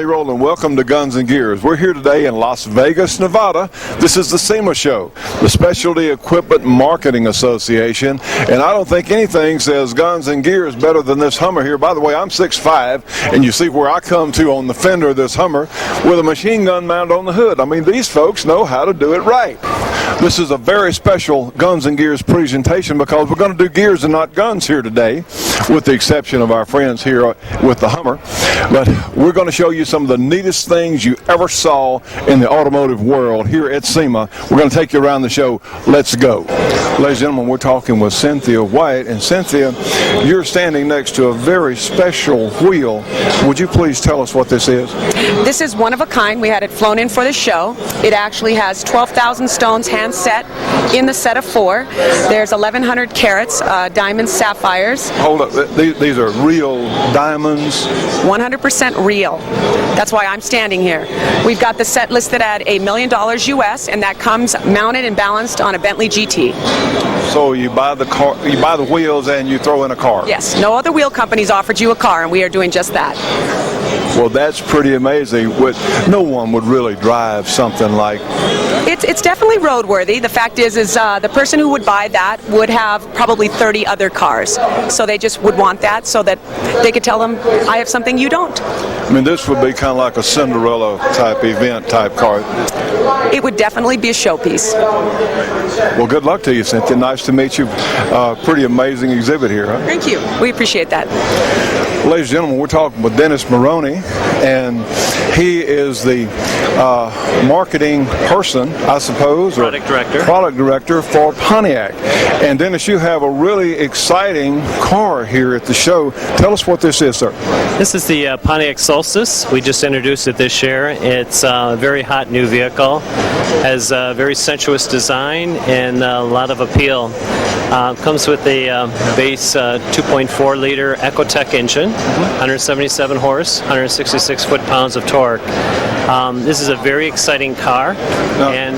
Rowland. Welcome to Guns and Gears. We're here today in Las Vegas, Nevada. This is the SEMA show, the Specialty Equipment Marketing Association, and I don't think anything says Guns and Gears better than this Hummer here. By the way, I'm 6'5", and you see where I come to on the fender of this Hummer with a machine gun mount on the hood. I mean, these folks know how to do it right. This is a very special Guns and Gears presentation because we're going to do gears and not guns here today, with the exception of our friends here with the Hummer. But we're going to show you some of the neatest things you ever saw in the automotive world here at SEMA. We're going to take you around the show. Let's go. Ladies and gentlemen, we're talking with Cynthia White. And Cynthia, you're standing next to a very special wheel. Would you please tell us what this is? This is one of a kind. We had it flown in for the show. It actually has 12,000 stones hand set in the set of 4. There's 1,100 carats, diamonds, sapphires. Hold up. These are real diamonds? 100% real. That's why I'm standing here. We've got the set listed at $1 million US, and that comes mounted and balanced on a Bentley GT. So you buy the car, you buy the wheels, and you throw in a car? Yes. No other wheel companies offered you a car, and we are doing just that. Well, that's pretty amazing. No one would really drive something like. It's definitely roadworthy. The fact is the person who would buy that would have probably 30 other cars. So they just would want that so that they could tell them, I have something you don't. I mean, this would be kind of like a Cinderella type event type car. It would definitely be a showpiece. Well, good luck to you, Cynthia. Nice to meet you. Pretty amazing exhibit here, huh? Thank you. We appreciate that. Ladies and gentlemen, we're talking with Dennis Maroney, and he is the marketing person, I suppose, product director for Pontiac. And Dennis, you have a really exciting car here at the show. Tell us what this is, sir. This is the Pontiac Solstice. We just introduced it this year. It's a very hot new vehicle, has a very sensuous design and a lot of appeal. Comes with a base 2.4 liter Ecotec engine, 177 horse, 166 foot-pounds of torque. This is a very exciting car. Now, and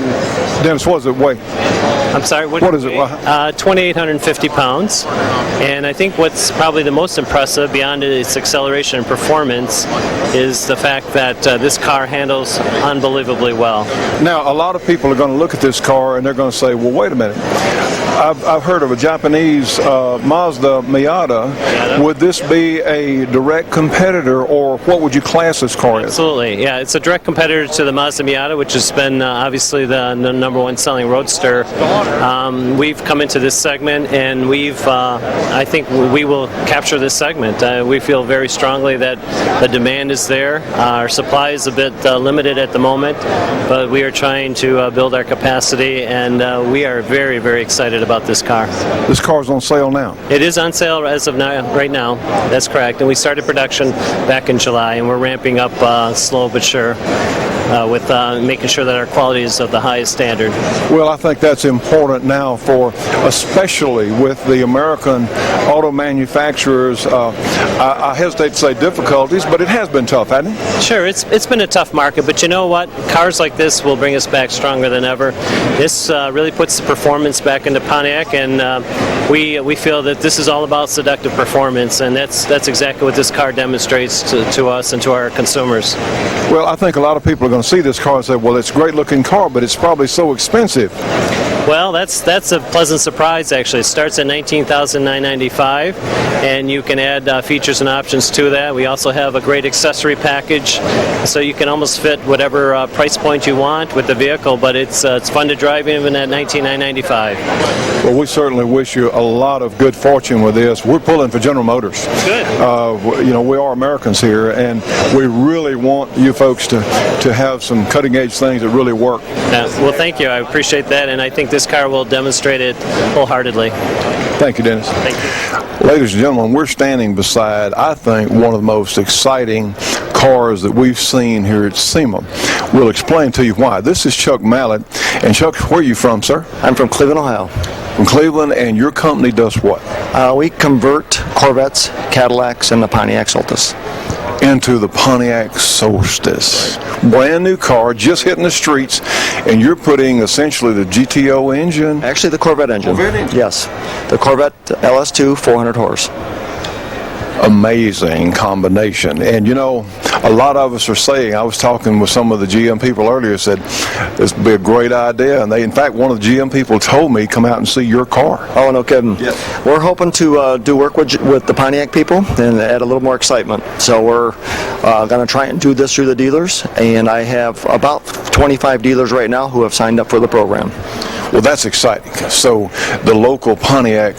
Dennis, what does it weigh? I'm sorry, what is it? 2,850 pounds. And I think what's probably the most impressive beyond its acceleration and performance is the fact that this car handles unbelievably well. Now, a lot of people are going to look at this car and they're going to say, well, wait a minute. I've heard of a Japanese Mazda Miata. Yeah, would this be a direct competitor, or what would you class this car as? Absolutely, yeah. It's a direct competitor to the Mazda Miata, which has been obviously the number one selling roadster. We've come into this segment, and I think we will capture this segment. We feel very strongly that the demand is there. Our supply is a bit limited at the moment, but we are trying to build our capacity, and we are very, very excited about this car. This car is on sale now? It is on sale as of now, right now. That's correct. And we started production back in July, and we're ramping up slow but sure with making sure that our quality is of the highest standard. Well, I think that's important now especially with the American auto manufacturers. I hesitate to say difficulties, but it has been tough, hasn't it? Sure, it's been a tough market, but you know what? Cars like this will bring us back stronger than ever. This really puts the performance back into Pontiac, and we feel that this is all about seductive performance, and that's exactly what this car demonstrates to us and to our consumers. Well, I think a lot of people are going to see this car and say, well, it's a great looking car, but it's probably so expensive. Well, that's a pleasant surprise, actually. It starts at $19,995, and you can add features and options to that. We also have a great accessory package, so you can almost fit whatever price point you want with the vehicle, but it's fun to drive even at $19,995. Well, we certainly wish you a lot of good fortune with this. We're pulling for General Motors. Good. We are Americans here, and we really want you folks to have some cutting-edge things that really work. Well, thank you. I appreciate that, and I think this car will demonstrate it wholeheartedly. Thank you, Dennis. Thank you. Ladies and gentlemen, we're standing beside, I think, one of the most exciting cars that we've seen here at SEMA. We'll explain to you why. This is Chuck Mallett. And Chuck, where are you from, sir? I'm from Cleveland, Ohio. From Cleveland, and your company does what? We convert Corvettes, Cadillacs, and the Pontiac Solstice into the Pontiac Solstice. Brand new car, just hitting the streets, and you're putting essentially the GTO engine. Actually, the Corvette engine. Corvette engine? Yes. The Corvette LS2 400 horse. amazing combination. And you know, a lot of us are saying, I was talking with some of the GM people earlier, said this would be a great idea, and in fact, one of the GM people told me, come out and see your car. Oh, no kidding. Yes. We're hoping to do work with the Pontiac people and add a little more excitement. So we're going to try and do this through the dealers, and I have about 25 dealers right now who have signed up for the program. Well, that's exciting. So the local Pontiac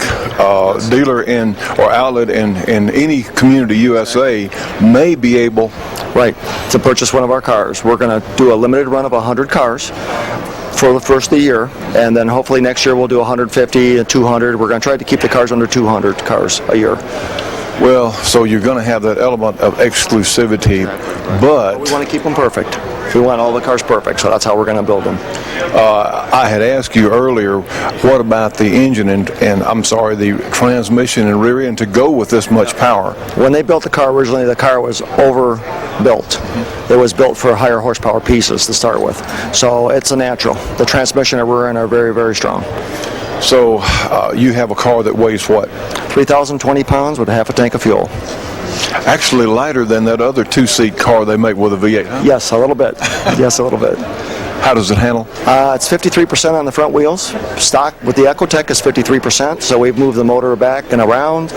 dealer or outlet in any community USA may be able to purchase one of our cars. We're going to do a limited run of 100 cars for the first of the year, and then hopefully next year we'll do 150 and 200. We're going to try to keep the cars under 200 cars a year. Well, so you're going to have that element of exclusivity, but we want to keep them perfect. We want all the cars perfect, so that's how we're going to build them. I had asked you earlier, what about the engine and the transmission and rear end to go with this much power? When they built the car originally, the car was overbuilt. It was built for higher horsepower pieces to start with, so it's a natural. The transmission and rear end are very, very strong. So you have a car that weighs what? 3,020 pounds with a half a tank of fuel. Actually lighter than that other two-seat car they make with a V8, huh? Yes, a little bit. Yes, a little bit. How does it handle? It's 53% on the front wheels. Stock with the EcoTech is 53%, so we've moved the motor back and around,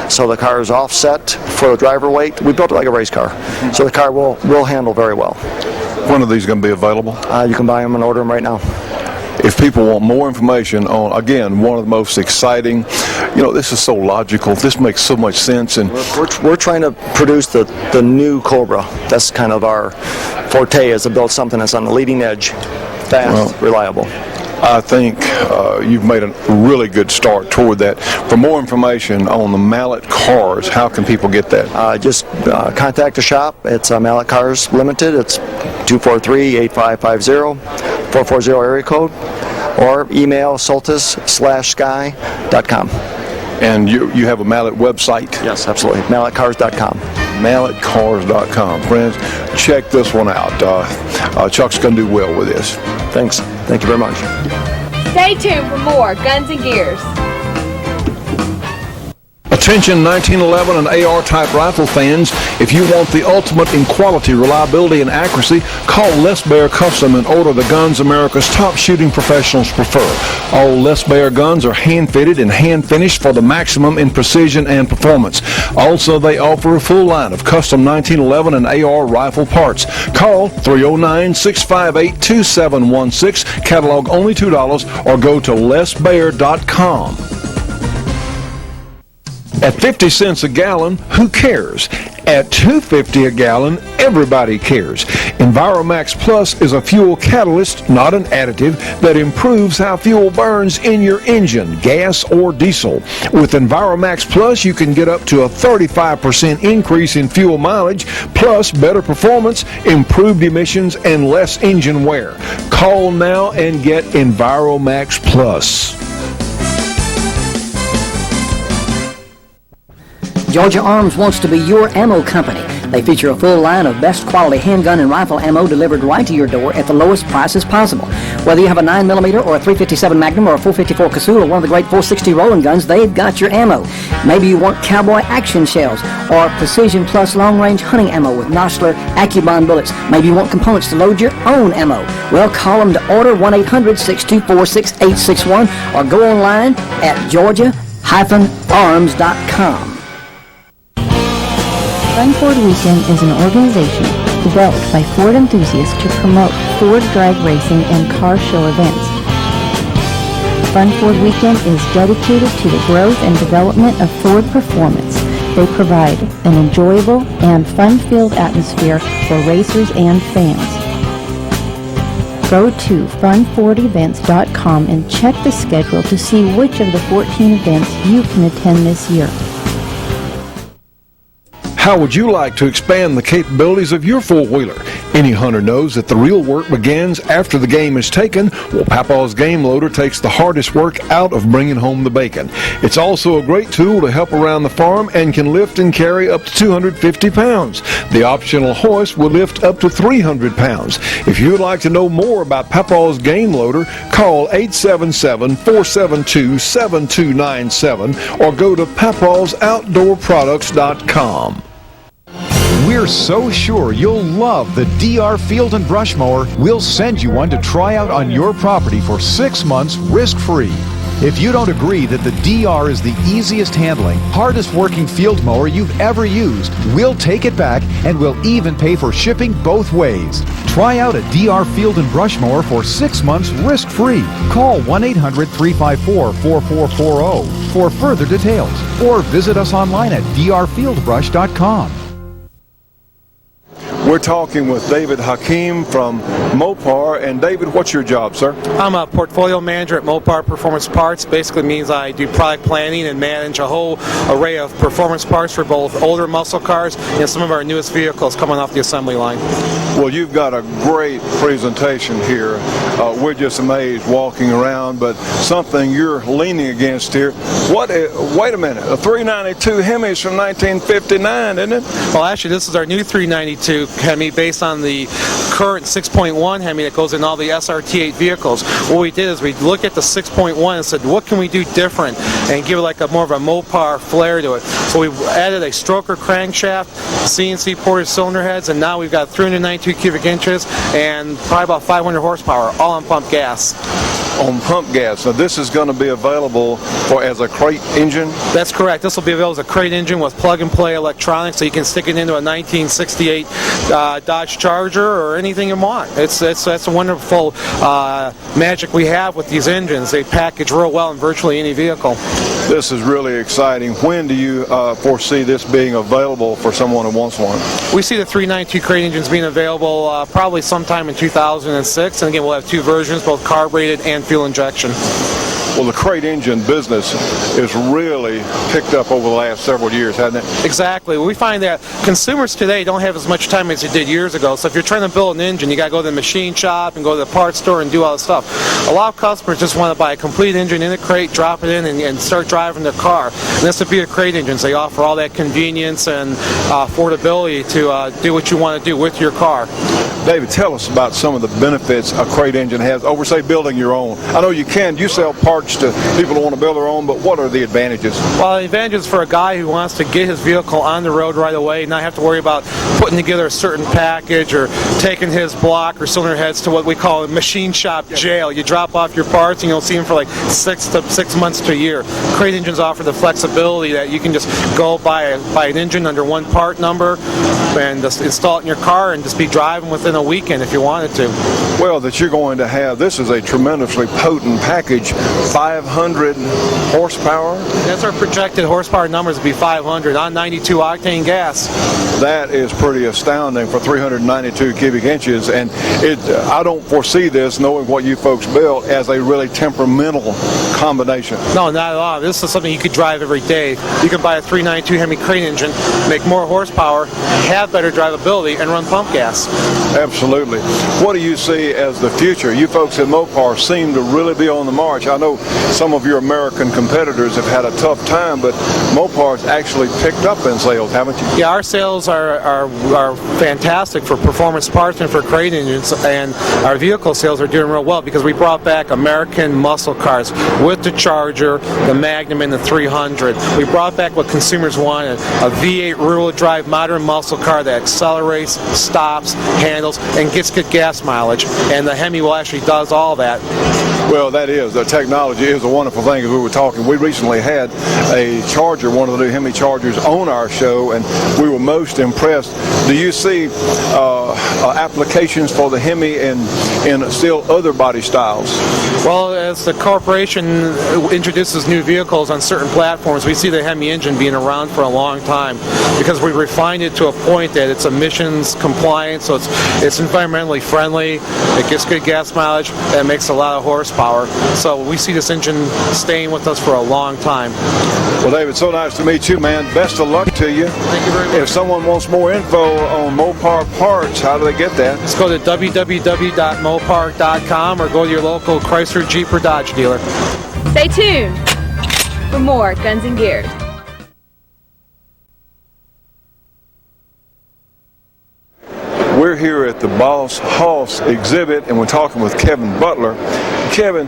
so the car is offset for the driver weight. We built it like a race car, so the car will handle very well. When are these going to be available? You can buy them and order them right now. If people want more information on, again, one of the most exciting, this is so logical, this makes so much sense. And we're trying to produce the new Cobra. That's kind of our forte, is to build something that's on the leading edge, fast, reliable. I think you've made a really good start toward that. For more information on the Mallet cars, how can people get that? Just contact the shop. It's Mallet Cars Limited. It's 243-8550, 440 area code, or email soltis/sky.com. And you have a Mallet website? Yes, absolutely. MalletCars.com. MalletCars.com. Friends, check this one out. Chuck's going to do well with this. Thanks. Thank you very much. Stay tuned for more Guns and Gears. Attention 1911 and AR type rifle fans, if you want the ultimate in quality, reliability, and accuracy, call Les Baer Custom and order the guns America's top shooting professionals prefer. All Les Baer guns are hand-fitted and hand-finished for the maximum in precision and performance. Also, they offer a full line of custom 1911 and AR rifle parts. Call 309-658-2716, catalog only $2, or go to lesbaer.com. At 50 cents a gallon, who cares? At $2.50 a gallon, everybody cares. EnviroMax Plus is a fuel catalyst, not an additive, that improves how fuel burns in your engine, gas or diesel. With EnviroMax Plus, you can get up to a 35% increase in fuel mileage, plus better performance, improved emissions, and less engine wear. Call now and get EnviroMax Plus. Georgia Arms wants to be your ammo company. They feature a full line of best quality handgun and rifle ammo delivered right to your door at the lowest prices possible. Whether you have a 9mm or a .357 Magnum or a .454 Casull or one of the great .460 Rowland guns, they've got your ammo. Maybe you want cowboy action shells or Precision Plus long-range hunting ammo with Nosler AccuBond bullets. Maybe you want components to load your own ammo. Well, call them to order 1-800-624-6861 or go online at georgia-arms.com. Fun Ford Weekend is an organization developed by Ford enthusiasts to promote Ford drag racing and car show events. Fun Ford Weekend is dedicated to the growth and development of Ford performance. They provide an enjoyable and fun-filled atmosphere for racers and fans. Go to funfordevents.com and check the schedule to see which of the 14 events you can attend this year. How would you like to expand the capabilities of your four-wheeler? Any hunter knows that the real work begins after the game is taken. Well, Papaw's game loader takes the hardest work out of bringing home the bacon. It's also a great tool to help around the farm and can lift and carry up to 250 pounds. The optional hoist will lift up to 300 pounds. If you would like to know more about Papaw's game loader, call 877-472-7297 or go to papawsoutdoorproducts.com. We're so sure you'll love the DR Field and Brush Mower. We'll send you one to try out on your property for 6 months risk-free. If you don't agree that the DR is the easiest handling, hardest working field mower you've ever used, we'll take it back and we'll even pay for shipping both ways. Try out a DR Field and Brush Mower for 6 months risk-free. Call 1-800-354-4440 for further details or visit us online at drfieldbrush.com. We're talking with David Hakeem from Mopar. And David, what's your job, sir? I'm a portfolio manager at Mopar Performance Parts. Basically means I do product planning and manage a whole array of performance parts for both older muscle cars and some of our newest vehicles coming off the assembly line. Well, you've got a great presentation here. We're just amazed walking around, but something you're leaning against here. Wait a minute, a 392 Hemi's from 1959, isn't it? Well, actually, this is our new 392 Hemi based on the current 6.1 Hemi that goes in all the SRT8 vehicles. What we did is we looked at the 6.1 and said, what can we do different and give it like a more of a Mopar flair to it. So we added a stroker crankshaft, CNC ported cylinder heads, and now we've got 392 cubic inches and probably about 500 horsepower, all on pump gas. On pump gas. Now this is going to be available as a crate engine? That's correct. This will be available as a crate engine with plug-and-play electronics, so you can stick it into a 1968 Dodge Charger or anything you want. That's a wonderful magic we have with these engines. They package real well in virtually any vehicle. This is really exciting. When do you foresee this being available for someone who wants one? We see the 392 crate engines being available probably sometime in 2006, and again we'll have two versions, both carbureted and fuel injection. Well, the crate engine business is really picked up over the last several years, hasn't it? Exactly. We find that consumers today don't have as much time as they did years ago. So if you're trying to build an engine, you got to go to the machine shop and go to the parts store and do all this stuff. A lot of customers just want to buy a complete engine in a crate, drop it in, and start driving their car. And this would be the crate engines. They offer all that convenience and affordability to do what you want to do with your car. David, tell us about some of the benefits a crate engine has over, say, building your own. I know you sell parts to people who want to build their own, but what are the advantages? Well, the advantages for a guy who wants to get his vehicle on the road right away, not have to worry about putting together a certain package or taking his block or cylinder heads to what we call a machine shop jail. You drop off your parts and you'll see them for like 6 months to a year. Crate engines offer the flexibility that you can just go buy an engine under one part number and just install it in your car and just be driving within a weekend if you wanted to. Well, that you're going to have, this is a tremendously potent package, 500 horsepower. That's our projected horsepower numbers to be 500 on 92 octane gas. That is pretty astounding for 392 cubic inches, and I don't foresee this, knowing what you folks built, as a really temperamental combination. No, not at all. This is something you could drive every day. You can buy a 392 Hemi crate engine, make more horsepower, have better drivability, and run pump gas. Absolutely. What do you see as the future? You folks at Mopar seem to really be on the march. I know some of your American competitors have had a tough time, but Mopar's actually picked up in sales, haven't you? Yeah, our sales are fantastic for performance parts and for crate engines, and our vehicle sales are doing real well because we brought back American muscle cars with the Charger, the Magnum, and the 300. We brought back what consumers wanted, a V8 rear-wheel drive modern muscle car that accelerates, stops, handles, and gets good gas mileage, and the Hemi actually does all that. Well, that is. The technology is a wonderful thing. As we were talking, we recently had a Charger, one of the new Hemi Chargers, on our show, and we were most impressed. Do you see applications for the Hemi in still other body styles? Well, as the corporation introduces new vehicles on certain platforms, we see the Hemi engine being around for a long time because we refined it to a point that it's emissions compliant, so it's environmentally friendly, it gets good gas mileage, and it makes a lot of horsepower. horsepower. So we see this engine staying with us for a long time. Well, David, so nice to meet you, man. Best of luck to you. Thank you very much. If someone wants more info on Mopar parts, how do they get that? Just go to www.mopar.com or go to your local Chrysler, Jeep, or Dodge dealer. Stay tuned for more Guns and Gears. We're here at the Boss Hoss exhibit, and we're talking with Kevin Butler. Kevin,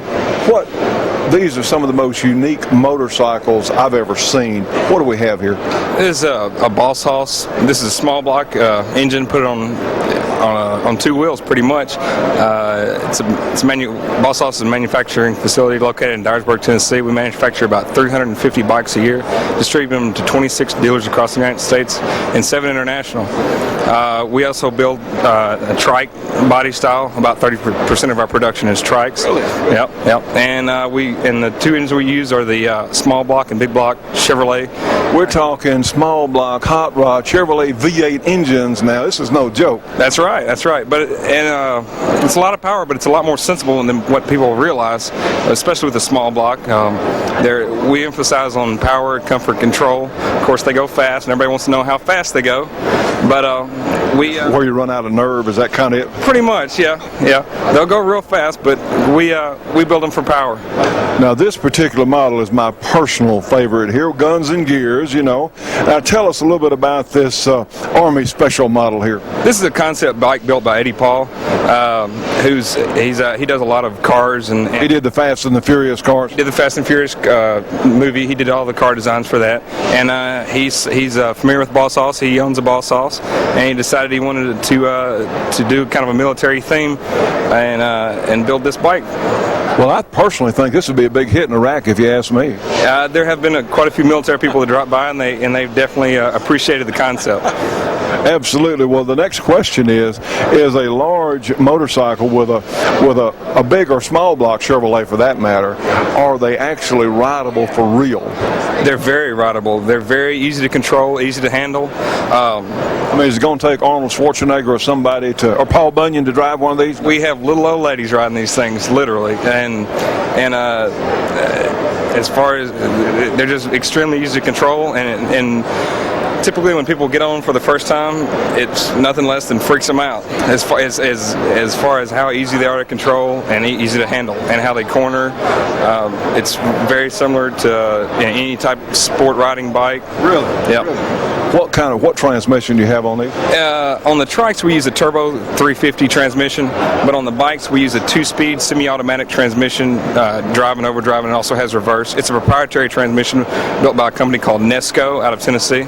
these are some of the most unique motorcycles I've ever seen. What do we have here? This is a Boss Hoss. This is a small block engine, put it on two wheels, pretty much. Boss Hoss is a manufacturing facility located in Dyersburg, Tennessee. We manufacture about 350 bikes a year, distribute them to 26 dealers across the United States and 7 international. We also build a trike body style. About 30% of our production is trikes. Really? Yep. And the two engines we use are the small block and big block Chevrolet. We're talking small block, hot rod, Chevrolet V8 engines now. This is no joke. That's right. But it's a lot of power, but it's a lot more sensible than what people realize, especially with the small block. We emphasize on power, comfort, control. Of course, they go fast, and everybody wants to know how fast they go. But where you run out of nerve, is that kind of it? Pretty much, yeah. They'll go real fast, but we build them for power. Now, this particular model is my personal favorite here, Guns and Gears, you know. Now, tell us a little bit about this Army Special model here. This is a concept bike built by Eddie Paul, he does a lot of cars. And he did the Fast and the Furious cars? He did the Fast and Furious movie. He did all the car designs for that. And he's familiar with Boss Hoss. He owns a Boss Hoss, and he decided he wanted to do kind of a military theme and build this bike. Well, I personally think this would be a big hit in Iraq, if you ask me. There have been quite a few military people that dropped by, and they've definitely appreciated the concept. Absolutely. Well, the next question is a large motorcycle with a big or small block Chevrolet, for that matter, are they actually rideable for real? They're very rideable. They're very easy to control, easy to handle. I mean, is it going to take Arnold Schwarzenegger or Paul Bunyan to drive one of these? We have little old ladies riding these things, literally, and as far as they're just extremely easy to control, and typically when people get on for the first time, it's nothing less than freaks them out as far as how easy they are to control and easy to handle, and how they corner. It's very similar to any type of sport riding bike. Really? Yeah. Really? What transmission do you have on these? On the trikes we use a turbo 350 transmission, but on the bikes we use a 2-speed semi-automatic transmission, drive and overdrive, and it also has reverse. It's a proprietary transmission built by a company called Nesco out of Tennessee.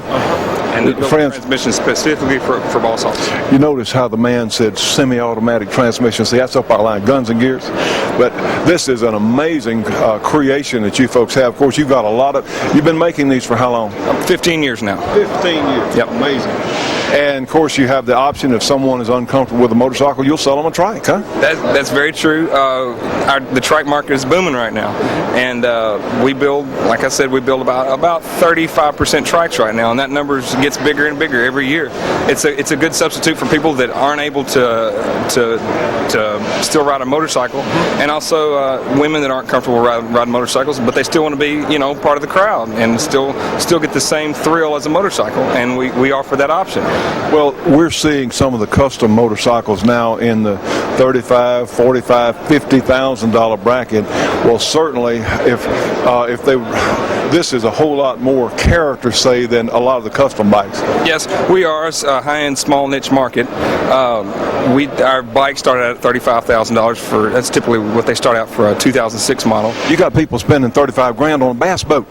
And the transmission specifically for Boss Hoss. You notice how the man said semi-automatic transmission. See, that's up our line, Guns and Gears. But this is an amazing creation that you folks have. Of course, you've been making these for how long? 15 years now. 15 years. Yep. Amazing. And of course, you have the option, if someone is uncomfortable with a motorcycle, you'll sell them a trike, huh? That's very true. The trike market is booming right now, and we build, like I said, about 35% trikes right now, and that number gets bigger and bigger every year. It's a good substitute for people that aren't able to still ride a motorcycle, and also women that aren't comfortable riding motorcycles, but they still want to be, part of the crowd and still get the same thrill as a motorcycle, and we offer that option. Well, we're seeing some of the custom motorcycles now in the $35,000, $45,000, $50,000 bracket. Well, certainly, this is a whole lot more character, say, than a lot of the custom bikes. Yes, we are a high-end, small niche market. Our bikes started out at $35,000 that's typically what they start out for a 2006 model. You got people spending $35,000 on a bass boat.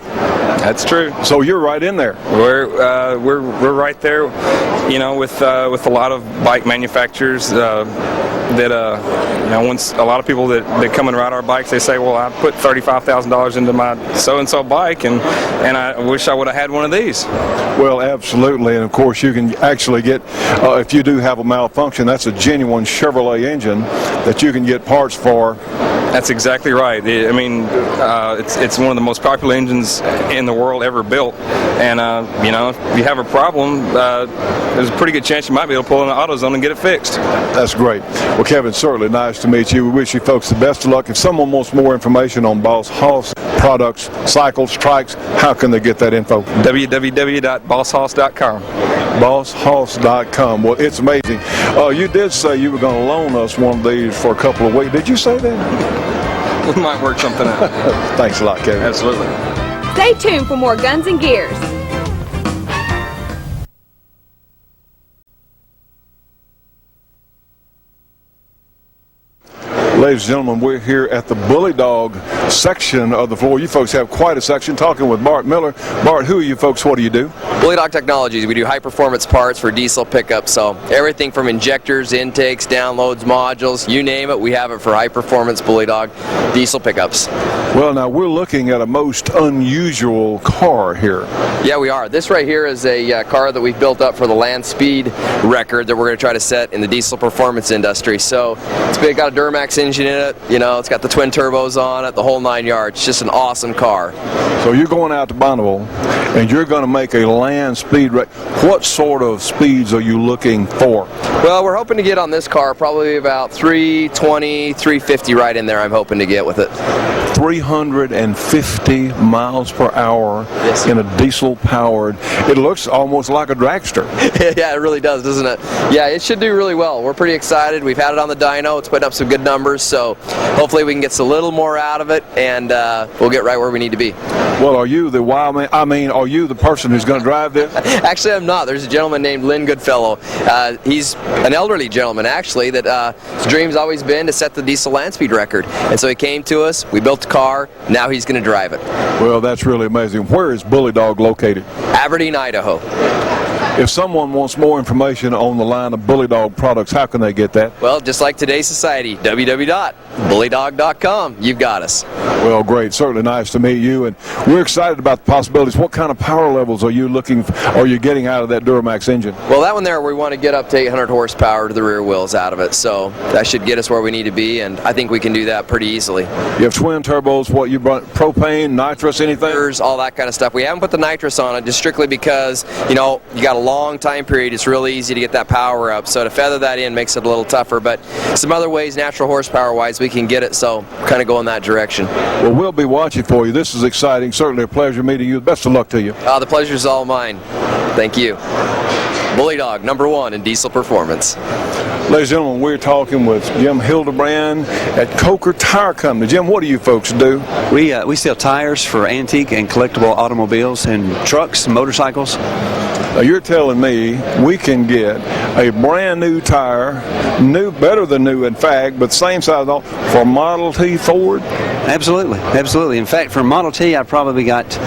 That's true. So you're right in there. We're right there, with a lot of bike manufacturers once a lot of people that come and ride our bikes, they say, well, I put $35,000 into my so-and-so bike, and I wish I would have had one of these. Well, absolutely, and of course you can actually get, if you do have a malfunction, that's a genuine Chevrolet engine that you can get parts for That's exactly right. I mean, it's one of the most popular engines in the world ever built, and you know, if you have a problem, there's a pretty good chance you might be able to pull in an AutoZone and get it fixed. That's great. Well, Kevin, certainly nice to meet you. We wish you folks the best of luck. If someone wants more information on Boss Hoss products, cycles, trikes, how can they get that info? www.bosshoss.com. BossHoss.com. Well, it's amazing. You did say you were going to loan us one of these for a couple of weeks. Did you say that? We might work something out. Thanks a lot, Kevin. Absolutely. Stay tuned for more Guns and Gears. Ladies and gentlemen, we're here at the Bully Dog section of the floor. You folks have quite a section, talking with Bart Miller. Bart, who are you folks? What do you do? Bully Dog Technologies. We do high-performance parts for diesel pickups, so everything from injectors, intakes, downloads, modules, you name it, we have it for high-performance Bully Dog diesel pickups. Well, now we're looking at a most unusual car here. Yeah, we are. This right here is a car that we've built up for the land speed record that we're going to try to set in the diesel performance industry. So it's got a Duramax engine in it, you know, it's got the twin turbos on it, the whole 9 yards. It's just an awesome car. So you're going out to Bonneville and you're going to make a land speed record. What sort of speeds are you looking for? Well, we're hoping to get on this car probably about 320, 350 right in there, I'm hoping to get with it. 350 miles per hour yes, in a diesel powered. It looks almost like a dragster. Yeah, it really does, doesn't it? Yeah, it should do really well. We're pretty excited. We've had it on the dyno. It's putting up some good numbers, so hopefully we can get a little more out of it, and we'll get right where we need to be. Well, are you the wild man? I mean, are you the person who's going to drive this? Actually, I'm not. There's a gentleman named Lynn Goodfellow. He's an elderly gentleman, actually, that his dream's always been to set the diesel land speed record. And so he came to us, we built the car, now he's going to drive it. Well, that's really amazing. Where is Bully Dog located? Aberdeen, Idaho. If someone wants more information on the line of Bully Dog products, how can they get that? Well, just like today's society, www.bullydog.com. You've got us. Well, great. Certainly nice to meet you, and we're excited about the possibilities. What kind of power levels are you getting out of that Duramax engine? Well, that one there, we want to get up to 800 horsepower to the rear wheels out of it, so that should get us where we need to be, and I think we can do that pretty easily. You have twin turbos, what you brought, propane, nitrous, anything? All that kind of stuff. We haven't put the nitrous on it just strictly because, you know, you got a long time period. It's really easy to get that power up, so to feather that in makes it a little tougher, but some other ways, natural horsepower wise, we can get it, so kind of go in that direction. Well, we'll be watching for you. This is exciting. Certainly a pleasure meeting you. Best of luck to you. The pleasure's all mine. Thank you. Bully Dog, #1 in diesel performance. Ladies and gentlemen, we're talking with Jim Hildebrand at Coker Tire Company. Jim, what do you folks do? We sell tires for antique and collectible automobiles and trucks and motorcycles. Now you're telling me we can get a brand new tire, new, better than new in fact, but same size for Model T Ford? Absolutely, absolutely. In fact, for Model T, I've probably got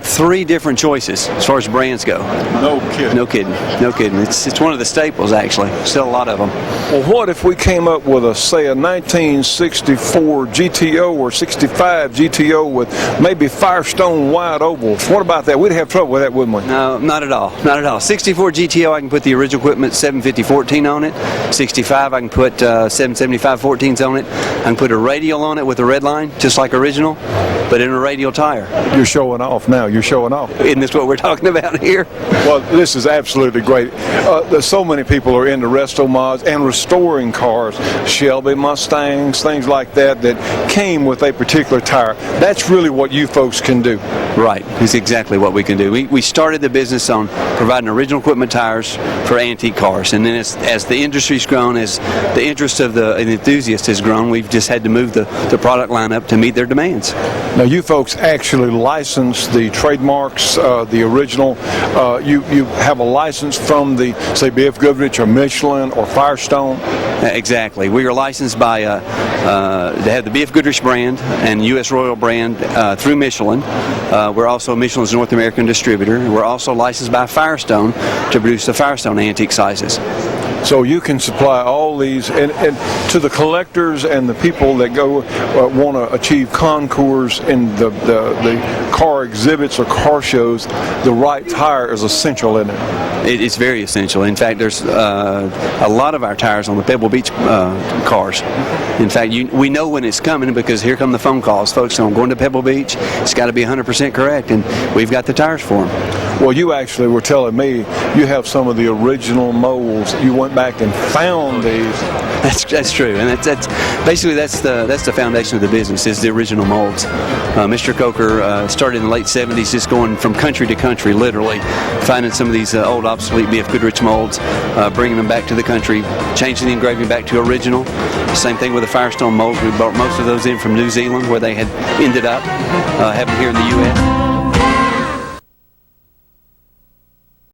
3 different choices as far as brands go. No kidding. No kidding. No kidding. It's one of the staples, actually. Still a lot of them. Well, what if we came up with a 1964 GTO or 65 GTO with maybe Firestone wide ovals? What about that? We'd have trouble with that, wouldn't we? No, not at all. Not at all. 64 GTO, I can put the original equipment 750-14 on it. 65, I can put 775-14s on it. I can put a radial on it with a red line, just like original, but in a radial tire. You're showing off now. You're showing off. Isn't this what we're talking about here? Well, this is absolutely great. There's so many people are into resto mods and restoring cars, Shelby Mustangs, things like that came with a particular tire. That's really what you folks can do. Right. It's exactly what we can do. We started the business on providing original equipment tires for antique cars, and then as the industry's grown, as the interest of the enthusiast has grown, we've just had to move the product line up to meet their demands. Now, you folks actually license the trademarks, the original. You have a license from the, say, B.F. Goodrich or Michelin or Firestone? Exactly. We are licensed by, they have the B.F. Goodrich brand and U.S. Royal brand through Michelin. We're also Michelin's North American distributor. We're also licensed by Firestone to produce the Firestone antique sizes. So you can supply all these, and to the collectors and the people that go want to achieve concours in the car exhibits or car shows, the right tire is essential, isn't it? It's very essential. In fact, there's a lot of our tires on the Pebble Beach cars. In fact, we know when it's coming because here come the phone calls. Folks, I'm going to Pebble Beach. It's got to be 100% correct, and we've got the tires for them. Well, you actually were telling me you have some of the original molds. You went back and found these. That's true, and that's basically that's the foundation of the business is the original molds. Mr. Coker started in the late 70s, just going from country to country, literally finding some of these old obsolete B.F. Goodrich molds, bringing them back to the country, changing the engraving back to original. Same thing with the Firestone molds. We brought most of those in from New Zealand, where they had ended up having here in the U.S.